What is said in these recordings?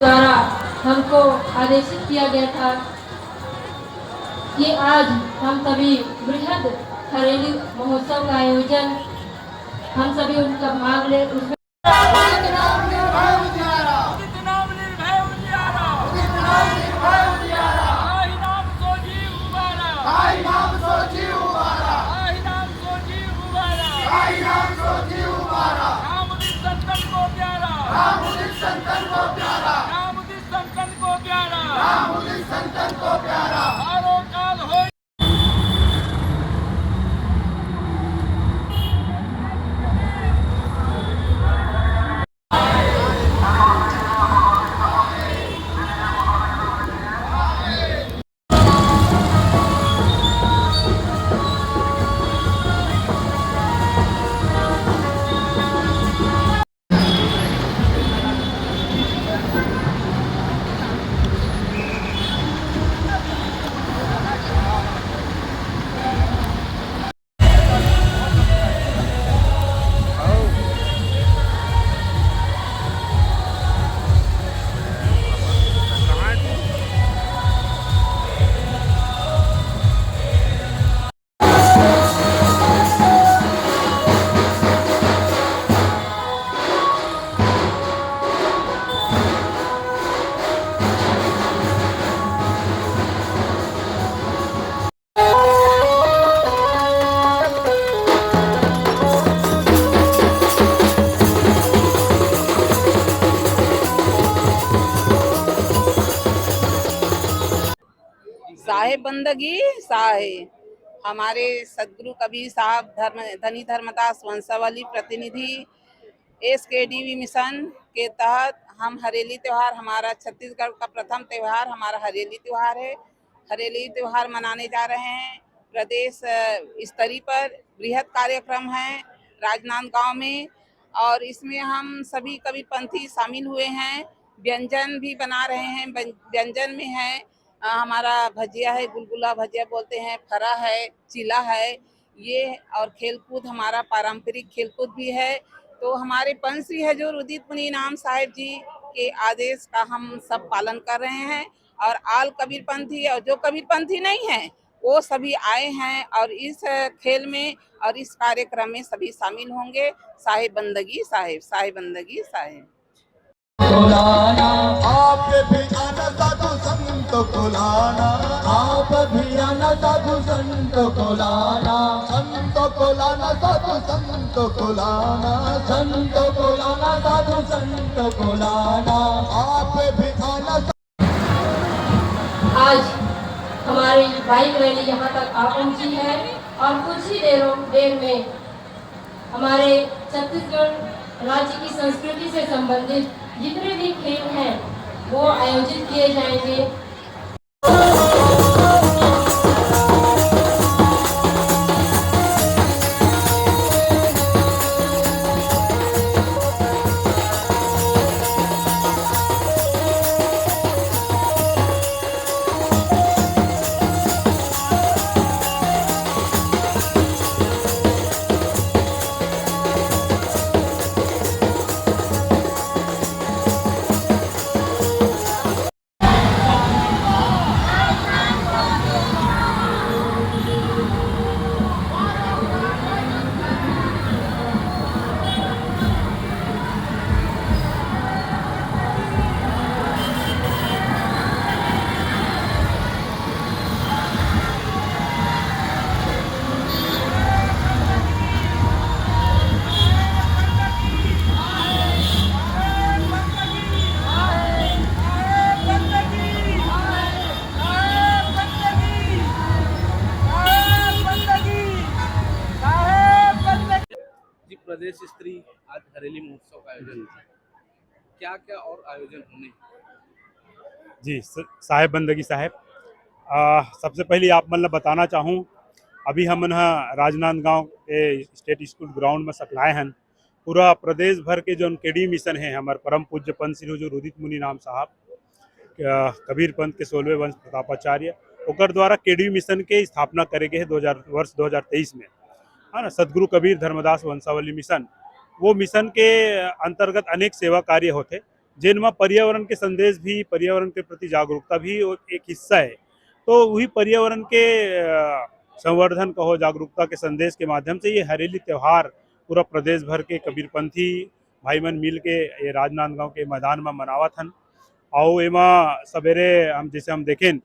द्वारा हमको आदेशित किया गया था कि आज हम सभी बृहद हरेली महोत्सव का आयोजन हम सभी उनका भाग ले उसमें साहेब बंदगी साहे हमारे सदगुरु कबीर साहब धनी धर्मदास वंशावली प्रतिनिधि एसकेडीवी मिशन के तहत हम हरेली त्योहार, हमारा छत्तीसगढ़ का प्रथम त्योहार हमारा हरेली त्योहार है। हरेली त्योहार मनाने जा रहे हैं। प्रदेश स्तरीय पर बृहद कार्यक्रम है राजनांदगांव में, और इसमें हम सभी कबीरपंथी शामिल हुए हैं। व्यंजन भी बना रहे हैं। व्यंजन में है हमारा भजिया है, गुलगुला भजिया बोलते हैं, फरा है, चिला है ये, और खेलकूद हमारा पारंपरिक खेलकूद भी है। तो हमारे पंच श्री हजूर उदित मुनि इनाम साहिब जी के आदेश का हम सब पालन कर रहे हैं, और आल कबीरपंथी और जो कबीरपंथी नहीं है वो सभी आए हैं और इस खेल में और इस कार्यक्रम में सभी शामिल होंगे। साहिब बंदगी साहिब, साहिब बंदगी साहिब। आप भी आना साधु संत को लाना, आप भी आना साधु संत को लाना, संत को लाना साधु संत को लाना, संत को लाना साधु संत को लाना, आप भी आना। आज हमारी बाइक रैली यहाँ तक आ पहुँची है और कुछ ही देर में हमारे छत्तीसगढ़ राज्य की संस्कृति से संबंधित जितने भी खेल हैं वो आयोजित किए जाएंगे। प्रदेश स्तरीय आज हरेली महोत्सव का आयोजन है, क्या क्या और आयोजन होने जी साहेब बंदगी साहेब, सबसे पहले आप मतलब बताना चाहूँ, अभी हम राजनांदगांव के स्टेट स्कूल ग्राउंड में सकलाए हैं। पूरा प्रदेश भर के जो केडी मिशन है हमारे परम पूज्य पंच श्री हजूर उदित मुनि नाम साहब कबीर पंथ के 16वें वंश प्रतापाचार्य ओकर द्वारा केडी मिशन के स्थापना करे गए वर्ष 2023 में, है ना। सदगुरु कबीर धर्मदास वंशावली मिशन, वो मिशन के अंतर्गत अनेक सेवा कार्य होते, जिनमें पर्यावरण के संदेश भी, पर्यावरण के प्रति जागरूकता भी एक हिस्सा है। तो वही पर्यावरण के संवर्धन कहो, जागरूकता के संदेश के माध्यम से ये हरेली त्यौहार पूरा प्रदेश भर के कबीरपंथी भाई मन मिल के ये राजनांदगांव के मैदान में मनावत हन। और एमा सवेरे हम देखें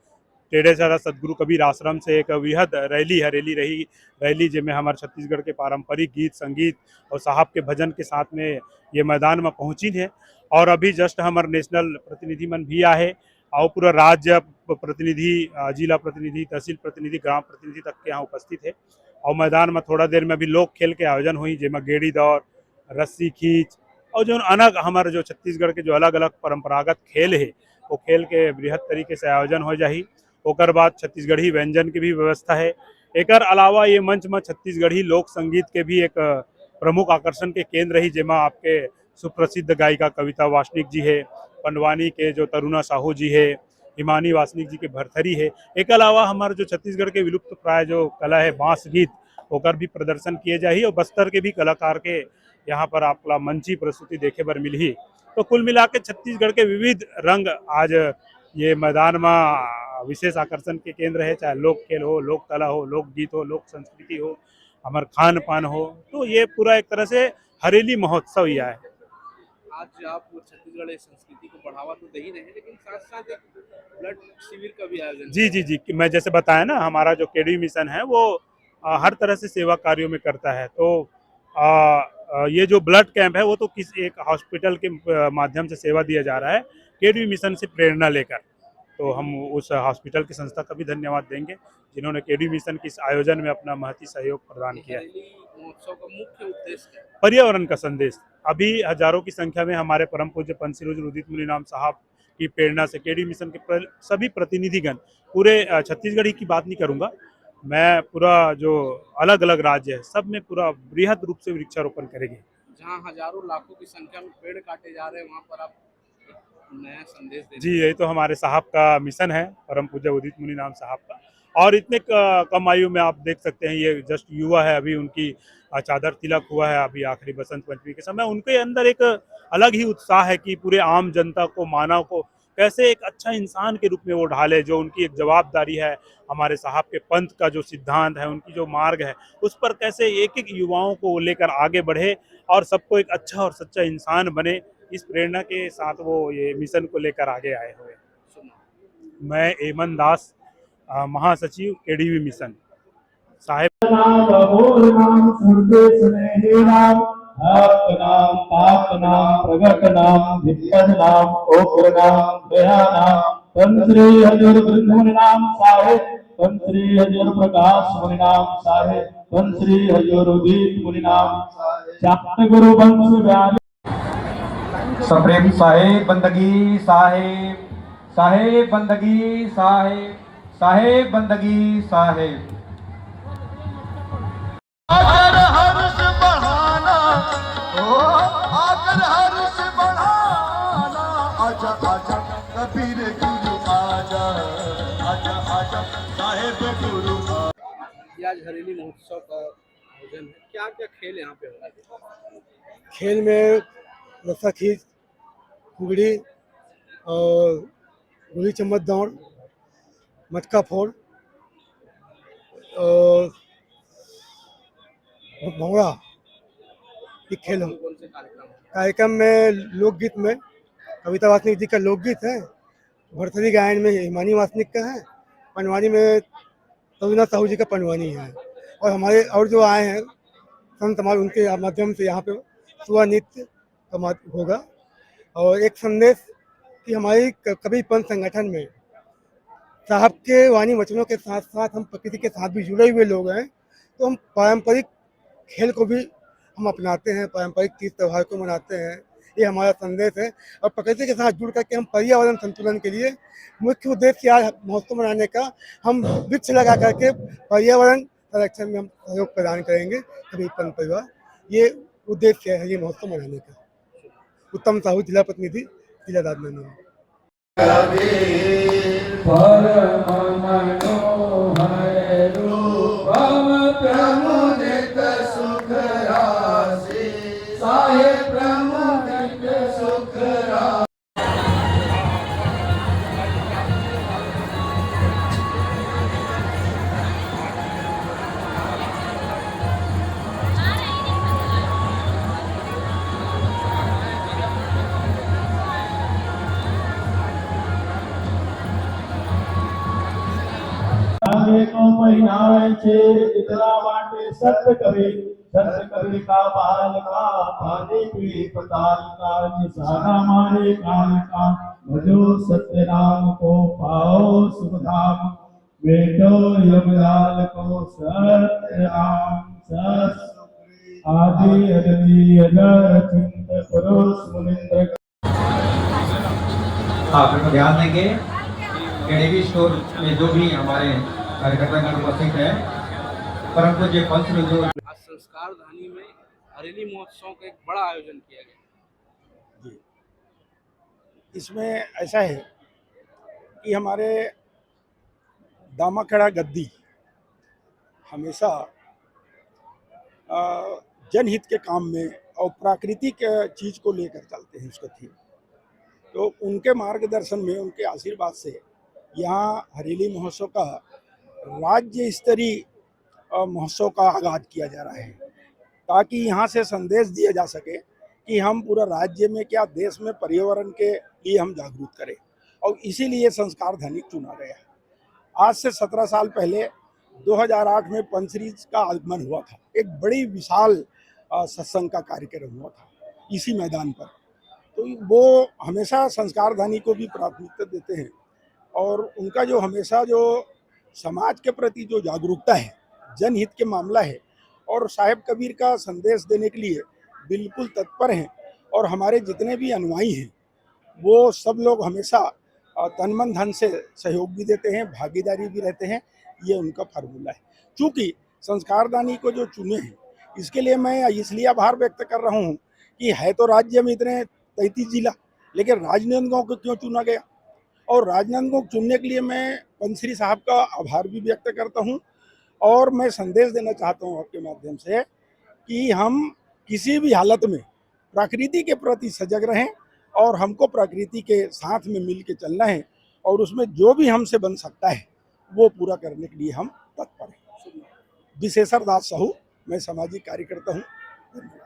टेढ़ेसरा सदगुरु कबीर आश्रम से एक वृहद रैली हरेली रही रैली, जिसमें हमारे छत्तीसगढ़ के पारंपरिक गीत संगीत और साहब के भजन के साथ में ये मैदान में पहुंची है। और अभी जस्ट हमारे नेशनल प्रतिनिधि मन भी आए और पूरा राज्य प्रतिनिधि, जिला प्रतिनिधि, तहसील प्रतिनिधि, ग्राम प्रतिनिधि तक के यहाँ उपस्थित है। और मैदान में थोड़ा देर में अभी लोक खेल के आयोजन हुई, जिसमें गेड़ी दौड़, रस्सी खींच और जो अनग हमारे जो छत्तीसगढ़ के जो अलग अलग परंपरागत खेल है वो खेल के बृहद तरीके से आयोजन हो जाही। ओकर बाद छत्तीसगढ़ी व्यंजन की भी व्यवस्था है। एकर अलावा ये मंच में छत्तीसगढ़ी लोक संगीत के भी एक प्रमुख आकर्षण के केंद्र रही, जिसमें आपके सुप्रसिद्ध गायिका कविता वासनिक जी है, पंडवानी के जो तरुणा साहू जी है, हिमानी वासनिक जी के भरथरी है। एक अलावा हमारे जो छत्तीसगढ़ के विलुप्त प्राय जो कला है बांस गीत, ओकर भी प्रदर्शन किए जाही और बस्तर के भी कलाकार के यहाँ पर आपला मंची प्रस्तुति देखे बर मिलही। तो कुल मिला के छत्तीसगढ़ के विविध रंग आज ये मैदान में विशेष आकर्षण के केंद्र है, चाहे लोक खेल हो, लोक कला हो, लोक गीत हो, लोक संस्कृति हो, हमारे खान पान हो। तो ये पूरा एक तरह से हरेली महोत्सव ही है। आज आप छत्तीसगढ़ संस्कृति को बढ़ावा तो दे ही रहे हैं, लेकिन साथ साथ एक ब्लड शिविर का भी आयोजन। जी, मैं जैसे बताया ना, हमारा जो केडी मिशन है वो हर तरह से सेवा कार्यों में करता है। तो ये जो ब्लड कैंप है वो तो किस एक हॉस्पिटल के माध्यम से सेवा दिया जा रहा है, केडी मिशन से प्रेरणा लेकर। तो हम उस हॉस्पिटल की संस्था का भी धन्यवाद देंगे जिन्होंने केडी मिशन के इस आयोजन में अपना महती सहयोग प्रदान किया। महोत्सव का मुख्य उद्देश्य क्या है? पर्यावरण का संदेश। अभी हजारों की संख्या में हमारे परम पूज्य पंत श्री उदित मुनिनाम साहब की प्रेरणा से केडी मिशन के सभी प्रतिनिधिगण, पूरे छत्तीसगढ़ की बात नहीं करूंगा मैं, पूरा जो अलग अलग राज्य है सब में पूरा बृहद रूप से वृक्षारोपण करेंगे। जहाँ हजारों लाखों की संख्या में पेड़ काटे जा रहे हैं, वहाँ पर आप नया संदेश दे। जी, यही तो हमारे साहब का मिशन है, परम पूज्य उदित मुनिनाम साहब का। और इतने कम आयु में आप देख सकते हैं, ये जस्ट युवा है, अभी उनकी चादर तिलक हुआ है अभी आखिरी बसंत पंचमी के समय। उनके अंदर एक अलग ही उत्साह है कि पूरे आम जनता को, मानव को कैसे एक अच्छा इंसान के रूप में वो ढाले। जो उनकी एक जवाबदारी है, हमारे साहब के पंथ का जो सिद्धांत है, उनकी जो मार्ग है, उस पर कैसे एक एक युवाओं को लेकर आगे बढ़े और सबको एक अच्छा और सच्चा इंसान बने, इस प्रेरणा के साथ वो ये मिशन को लेकर आगे आए हुए। मैं एमन दास, महासचिव केडीवी मिशन साहेब। नाम पाप नाम प्रगट नाम विपद नाम ओकर नाम दया नाम तन श्री हजूर मुनि नाम साहेब, तन श्री हजूर प्रकाश मुनि नाम साहेब, तन श्री हजूर उदित मुनि नाम चार गुरु वंश व्याधि सप्रेम साहेब बंदगी साहेब, साहेब बंदगी साहेब, साहेब बंदगी साहेब। आकर हर्ष बढ़ाना, ओ आकर हर्ष बढ़ाना, आजा आजा कबीर गुरु आजा, आजा आजा साहेब गुरु। ये आज हरेली महोत्सव का आयोजन है, क्या क्या खेल यहाँ पे हो रहा है? खेल में रस्सा खींच, कुगड़ी और गुली चम्मच दौड़, मटका फोड़ और भंगड़ा, ये खेल हो। कौन से कार्यक्रम? कार्यक्रम में लोकगीत में कविता वासनिक जी का लोकगीत है, भरथरी गायन में हिमानी वासनिक का है, पंडवानी में तरुणा साहू जी का पंडवानी है, और हमारे और जो आए हैं संत समाज, उनके माध्यम से यहाँ पे सुबह नृत्य का होगा। और एक संदेश कि हमारी कबीर पंथ संगठन में साहब के वाणी वचनों के साथ साथ हम प्रकृति के साथ भी जुड़े हुए लोग हैं। तो हम पारंपरिक खेल को भी हम अपनाते हैं, पारंपरिक तीज त्यौहार को मनाते हैं, ये हमारा संदेश है। और प्रकृति के साथ जुड़ करके हम पर्यावरण संतुलन के लिए मुख्य उद्देश्य आज महोत्सव मनाने का, हम वृक्ष लगा करके पर्यावरण संरक्षण में हम सहयोग प्रदान करेंगे कबीर पंथ परिवार, ये उद्देश्य है ये महोत्सव मनाने का। उत्तम साहू, जिला प्रतिनिधि, जिला राजनांदगांव। साहेब जाए छेर इतना बाटे संत कवि का बाल का पानी पी पताल का निशाना मारे काल का भजो सत्य नाम को पाओ सुख धाम बेटो यमलाल को सत्य नाम सस आदि अदनी अजर चिंत पुरुष मुनिंद्र। आप लोग ध्यान देंगे केडीवी स्टोर में जो भी हमारे कार्यकर्ता उपस्थित है, परंतु जो पंच जो आज संस्कार धानी में हरेली महोत्सव का एक बड़ा आयोजन किया गया। इसमें ऐसा है कि हमारे दामाखेड़ा गद्दी हमेशा जनहित के काम में और प्राकृतिक चीज़ को लेकर चलते हैं उसका थीम। तो उनके मार्गदर्शन में, उनके आशीर्वाद से यहाँ हरेली महोत्सव का राज्य स्तरीय महोत्सव का आगाज किया जा रहा है, ताकि यहाँ से संदेश दिया जा सके कि हम पूरा राज्य में क्या देश में पर्यावरण के लिए हम जागरूक करें, और इसीलिए संस्कार धनिक चुना गया। आज से 17 साल पहले 2008 में पंचरी का आगमन हुआ था। एक बड़ी विशाल सत्संग का कार्यक्रम हुआ था इसी मैदान पर। तो वो हमेशा संस्कार धानी को भी प्राथमिकता देते हैं, और उनका जो हमेशा जो समाज के प्रति जो जागरूकता है, जनहित के मामला है, और साहेब कबीर का संदेश देने के लिए बिल्कुल तत्पर हैं। और हमारे जितने भी अनुयायी हैं वो सब लोग हमेशा तन मन धन से सहयोग भी देते हैं, भागीदारी भी रहते हैं। ये उनका फार्मूला है। चूँकि संस्कारदानी को जो चुने हैं, इसके लिए मैं इसलिए आभार व्यक्त कर रहा हूँ कि है तो राज्य में इतने 33 जिला, लेकिन राजनांदगांव को क्यों चुना गया। और राजनांदगांव चुनने के लिए मैं पंचरी साहब का आभार भी व्यक्त करता हूँ। और मैं संदेश देना चाहता हूँ आपके माध्यम से कि हम किसी भी हालत में प्रकृति के प्रति सजग रहें, और हमको प्रकृति के साथ में मिल के चलना है, और उसमें जो भी हमसे बन सकता है वो पूरा करने के लिए हम तत्पर हैं। विशेषर दास साहू, मैं सामाजिक कार्यकर्ता हूँ। धन्यवाद।